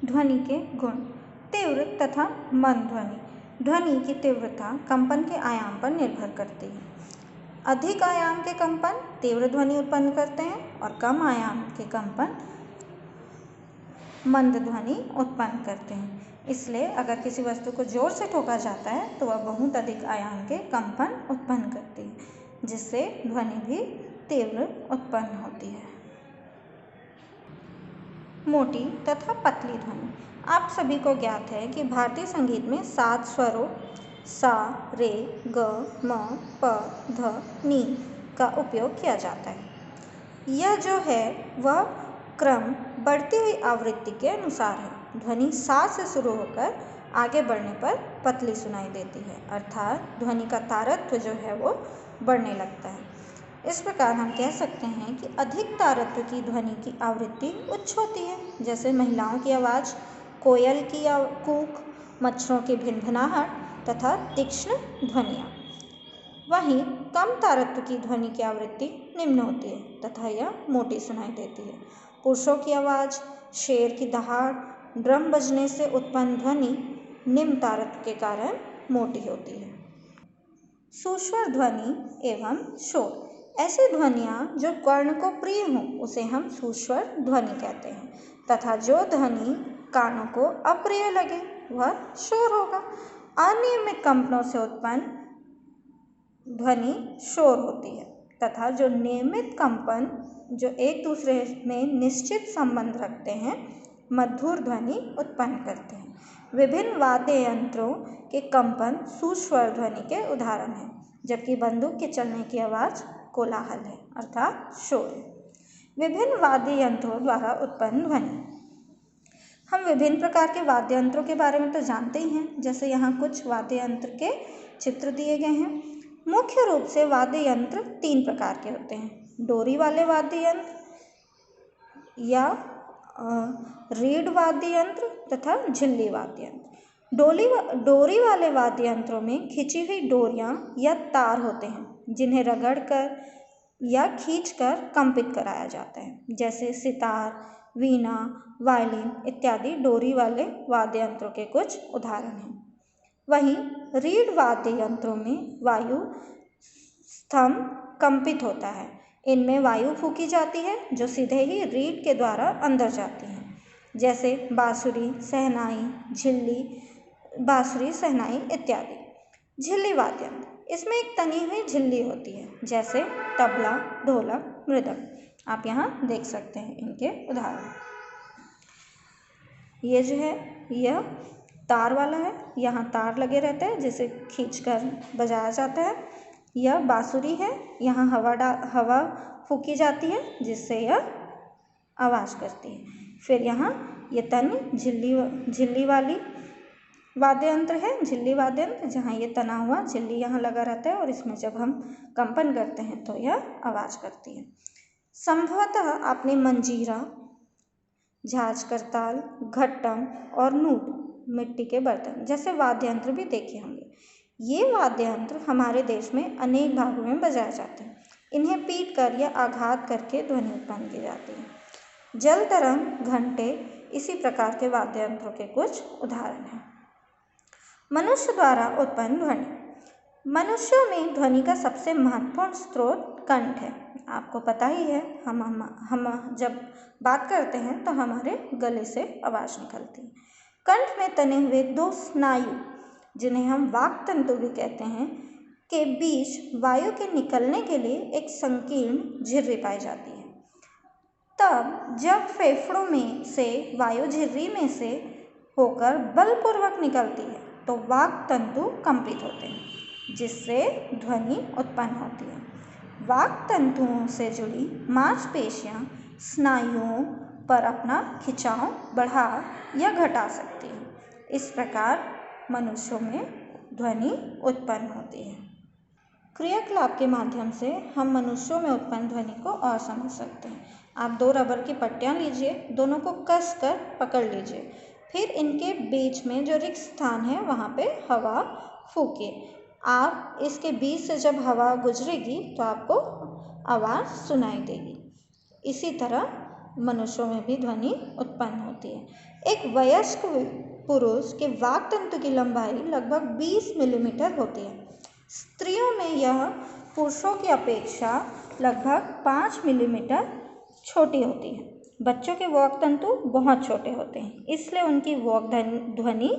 ध्वनि के गुण। तीव्र तथा मंद ध्वनि। ध्वनि की तीव्रता कंपन के आयाम पर निर्भर करती है। अधिक आयाम के कंपन तीव्र ध्वनि उत्पन्न करते हैं और कम आयाम के कंपन मंद ध्वनि उत्पन्न करते हैं। इसलिए अगर किसी वस्तु को जोर से ठोका जाता है तो वह बहुत अधिक आयाम के कंपन उत्पन्न करती है, जिससे ध्वनि भी तीव्र उत्पन्न होती है। मोटी तथा पतली ध्वनि। आप सभी को ज्ञात है कि भारतीय संगीत में 7 स्वरों सा, रे, ग, म, प, ध, नी का उपयोग किया जाता है। यह जो है वह क्रम बढ़ती हुई आवृत्ति के अनुसार है। ध्वनि सा से शुरू होकर आगे बढ़ने पर पतली सुनाई देती है, अर्थात ध्वनि का तारत्व जो है वो बढ़ने लगता है। इस प्रकार हम कह सकते हैं कि अधिक तारत्व की ध्वनि की आवृत्ति उच्च होती है, जैसे महिलाओं की आवाज़, कोयल की कूक, मच्छरों की भिनभिनाहट तथा तीक्ष्ण ध्वनियाँ। वहीं कम तारत्व की ध्वनि की आवृत्ति निम्न होती है तथा यह मोटी सुनाई देती है। पुरुषों की आवाज़, शेर की दहाड़, ड्रम बजने से उत्पन्न ध्वनि निम्न तारत्व के कारण मोटी होती है। सुस्वर ध्वनि एवं शोर। ऐसी ध्वनियाँ जो कर्ण को प्रिय हों उसे हम सुस्वर ध्वनि कहते हैं तथा जो ध्वनि कानों को अप्रिय लगे वह शोर होगा। अनियमित कंपनों से उत्पन्न ध्वनि शोर होती है तथा जो नियमित कंपन जो एक दूसरे में निश्चित संबंध रखते हैं मधुर ध्वनि उत्पन्न करते हैं। विभिन्न वाद्य यंत्रों के कंपन सुस्वर ध्वनि के उदाहरण हैं, जबकि बंदूक के चलने की आवाज़ कोलाहल है अर्थात शोर है। विभिन्न वाद्य यंत्रों द्वारा उत्पन्न ध्वनि। हम विभिन्न प्रकार के वाद्य यंत्रों के बारे में तो जानते ही हैं, जैसे यहाँ कुछ वाद्य यंत्र के चित्र दिए गए हैं। मुख्य रूप से वाद्य यंत्र 3 प्रकार के होते हैं: डोरी वाले वाद्य यंत्र या रीड वाद्य यंत्र तथा झिल्ली वाद्य यंत्र। डोरी वाले वाद्य यंत्रों में खिंची हुई डोरियां या तार होते हैं जिन्हें रगड़कर या खींचकर कंपित कराया जाता है, जैसे सितार, वीणा, वायलिन इत्यादि डोरी वाले वाद्य यंत्रों के कुछ उदाहरण हैं। वहीं रीड वाद्य यंत्रों में वायु स्तंभ कंपित होता है। इनमें वायु फूंकी जाती है जो सीधे ही रीड के द्वारा अंदर जाती है, जैसे बांसुरी, शहनाई, बांसुरी, शहनाई इत्यादि। झिल्ली वाद्य यंत्र, इसमें एक तनी हुई झिल्ली होती है, जैसे तबला, ढोलक, मृदंग। आप यहाँ देख सकते हैं इनके उदाहरण। ये जो है यह तार वाला है, यहाँ तार लगे रहते हैं जिसे खींचकर बजाया जाता है। यह बांसुरी है, यहाँ हवा फूंकी जाती है जिससे यह आवाज़ करती है। फिर यहाँ ये तनी झिल्ली वाली वाद्य यंत्र है, झिल्ली वाद्य यंत्र, जहाँ ये तना हुआ झिल्ली यहाँ लगा रहता है और इसमें जब हम कंपन करते हैं तो यह आवाज़ करती है। संभवतः आपने मंजीरा, झांझ करताल, घट्टम और नूट, मिट्टी के बर्तन जैसे वाद्य यंत्र भी देखे होंगे। ये वाद्य यंत्र हमारे देश में अनेक भागों में बजाए जाते हैं। इन्हें पीट कर या आघात करके ध्वनि उत्पन्न की जाती है। जल तरंग, घंटे इसी प्रकार के वाद्य यंत्रों के कुछ उदाहरण हैं। मनुष्य द्वारा उत्पन्न ध्वनि। मनुष्यों में ध्वनि का सबसे महत्वपूर्ण स्रोत कंठ है। आपको पता ही है, हम जब बात करते हैं तो हमारे गले से आवाज़ निकलती है। कंठ में तने हुए 2 स्नायु, जिन्हें हम वाक् तंतु भी कहते हैं, के बीच वायु के निकलने के लिए एक संकीर्ण झिर्री पाई जाती है। तब जब फेफड़ों में से वायु झिर्री में से होकर बलपूर्वक निकलती है तो वाक् तंतु कंपित होते हैं, जिससे ध्वनि उत्पन्न होती है। वाक् तंतुओं से जुड़ी मांसपेशियां स्नायुओं पर अपना खिंचाव बढ़ा या घटा सकती हैं। इस प्रकार मनुष्यों में ध्वनि उत्पन्न होती है। क्रियाकलाप के माध्यम से हम मनुष्यों में उत्पन्न ध्वनि को और समझ सकते हैं। आप 2 रबर की पट्टियाँ लीजिए, दोनों को कस कर पकड़ लीजिए, फिर इनके बीच में जो रिक्त स्थान है वहाँ पे हवा फूंकिए। आप इसके बीच से जब हवा गुजरेगी तो आपको आवाज़ सुनाई देगी। इसी तरह मनुष्यों में भी ध्वनि उत्पन्न होती है। एक वयस्क पुरुष के वाक् तंतु की लंबाई लगभग 20 मिलीमीटर होती है। स्त्रियों में यह पुरुषों की अपेक्षा लगभग 5 मिलीमीटर छोटी होती है। बच्चों के वाक् तंतु बहुत छोटे होते हैं, इसलिए उनकी वाक् ध्वनि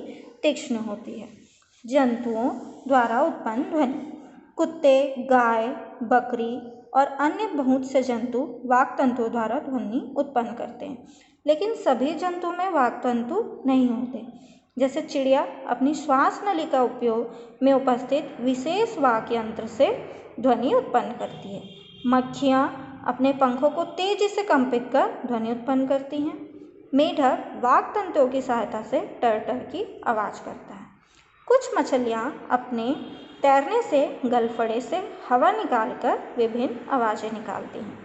तीक्ष्ण होती है। जंतुओं द्वारा उत्पन्न ध्वनि। कुत्ते, गाय, बकरी और अन्य बहुत से जंतु वाक् तंतुओं द्वारा ध्वनि उत्पन्न करते हैं, लेकिन सभी जंतुओं में वाक् तंतु नहीं होते। जैसे चिड़िया अपनी श्वास नली का उपयोग में उपस्थित विशेष वाक् यंत्र से ध्वनि उत्पन्न करती है। मक्खियाँ अपने पंखों को तेजी से कंपित कर ध्वनि उत्पन्न करती हैं। मेढक वाक् तंतुओं की सहायता से टर टर की आवाज़ करता है। कुछ मछलियाँ अपने तैरने से गलफड़े से हवा निकालकर विभिन्न आवाज़ें निकालती हैं।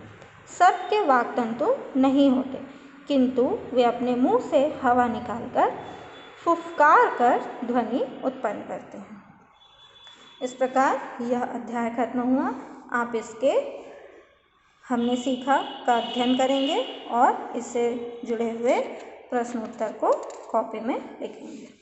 सबके वाक् तंतु नहीं होते, किंतु वे अपने मुंह से हवा निकालकर फुफकार कर ध्वनि उत्पन्न करते हैं। इस प्रकार यह अध्याय खत्म हुआ। आप इसके हमने सीखा का अध्ययन करेंगे और इससे जुड़े हुए प्रश्न उत्तर को कॉपी में लिखेंगे।